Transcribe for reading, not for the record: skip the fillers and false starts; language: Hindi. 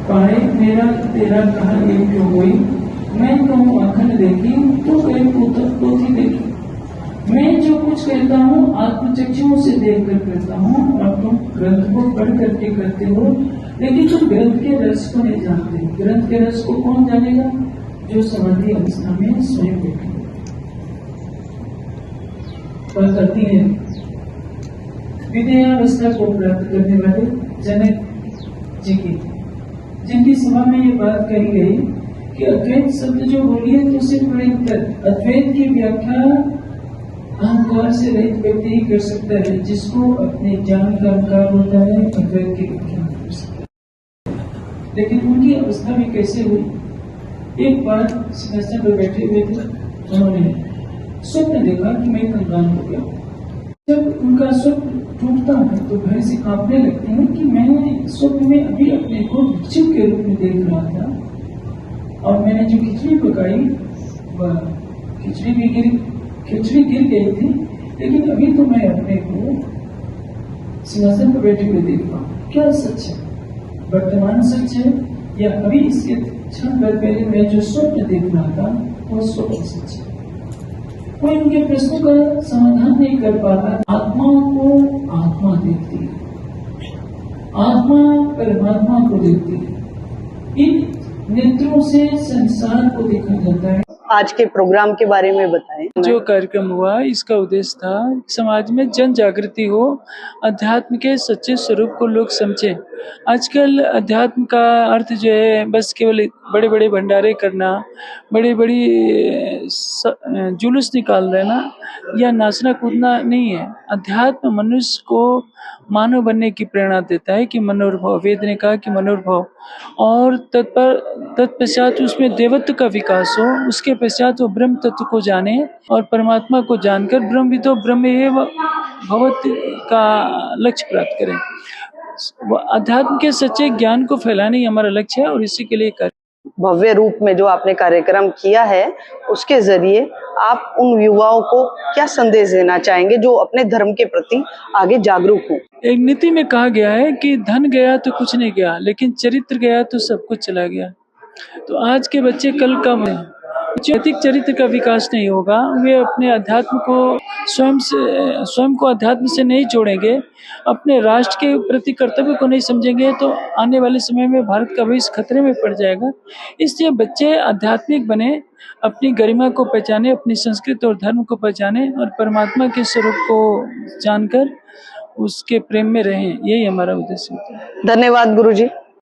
पाए मेरा तेरा कहा एक क्यों हुई, मैं कहूँ आंखन देखी तो कई पोथी देखी। मैं जो कुछ कहता हूँ आत्मचक्षुओं से देख कर करता हूँ और तुम ग्रंथ को पढ़ करके करते हो, लेकिन तुम ग्रंथ के रस को नहीं जानते। ग्रंथ के रस को कौन जानेगा? जो समाधि अवस्था में स्वयं बैठे और करती है। विद्यावस्था को प्राप्त करने वाले जनक जी की, जिनकी सभा में ये बात कही गई कि अद्वैत शब्द जो बोलिए तो सिर्फ अद्वैत की व्याख्या अहंकार से रहित व्यक्ति ही कर सकता है, जिसको अपने ज्ञान का अहंकार होता है, अद्वैत की व्याख्या कर सकता है। लेकिन उनकी अवस्था में कैसे हुई? एक बार सिंहासन पर बैठे हुए थे, उन्होंने स्वप्न देखा कि मैं कंगाल हो गया। जब उनका स्वप्न टूटता है तो भय से कांपने लगते हैं कि मैंने स्वप्न में अभी अपने को भिक्षुक के रूप में देख रहा था और मैंने जो खिचड़ी पकाई वह खिचड़ी गिर गई थी, लेकिन अभी तो मैं अपने को सिंहासन पर बैठे हुए देख रहा हूँ। क्या सच है? वर्तमान सच है या अभी इसके क्षण भर पहले मैं जो स्वप्न देख रहा था वो स्वप्न सच है? कोई उनके प्रश्नों का समाधान नहीं कर पाता। आत्मा को आत्मा देखती है, आत्मा परमात्मा को देखती है। इन नेत्रों से संसार को देखा जाता है। आज के प्रोग्राम के बारे में बताएं। जो कार्यक्रम हुआ इसका उद्देश्य था समाज में जन जागृति हो, अध्यात्म के सच्चे स्वरूप को लोग समझें। आजकल अध्यात्म का अर्थ जो है बस केवल बड़े बड़े भंडारे करना, बड़ी बड़ी जुलूस निकाल देना या नाचना कूदना नहीं है। अध्यात्म मनुष्य को मानव बनने की प्रेरणा देता है कि मनोर्भव, वेद ने कहा कि मनोर्भव, और तत्पश्चात उसमें देवत्व का विकास हो, उसके पश्चात वो ब्रह्म तत्व को जाने और परमात्मा को जानकर ब्रह्मविदो ब्रह्मेव भवति का लक्ष्य प्राप्त करें। अध्यात्म के सच्चे ज्ञान को फैलाने ही हमारा लक्ष्य है और इसी के लिए भव्य रूप में जो आपने कार्यक्रम किया है उसके जरिए आप उन युवाओं को क्या संदेश देना चाहेंगे जो अपने धर्म के प्रति आगे जागरूक हो? एक नीति में कहा गया है कि धन गया तो कुछ नहीं गया, लेकिन चरित्र गया तो सब कुछ चला गया। तो आज के बच्चे कल कम है, नैतिक चरित्र का विकास नहीं होगा, वे अपने अध्यात्म को स्वयं को अध्यात्म से नहीं जोड़ेंगे, अपने राष्ट्र के प्रति कर्तव्य को नहीं समझेंगे, तो आने वाले समय में भारत का भविष्य खतरे में पड़ जाएगा। इसलिए बच्चे आध्यात्मिक बने, अपनी गरिमा को पहचाने, अपनी संस्कृति और धर्म को पहचाने और परमात्मा के स्वरूप को जानकर उसके प्रेम में रहें। यही हमारा उद्देश्य होता है। धन्यवाद गुरुजी।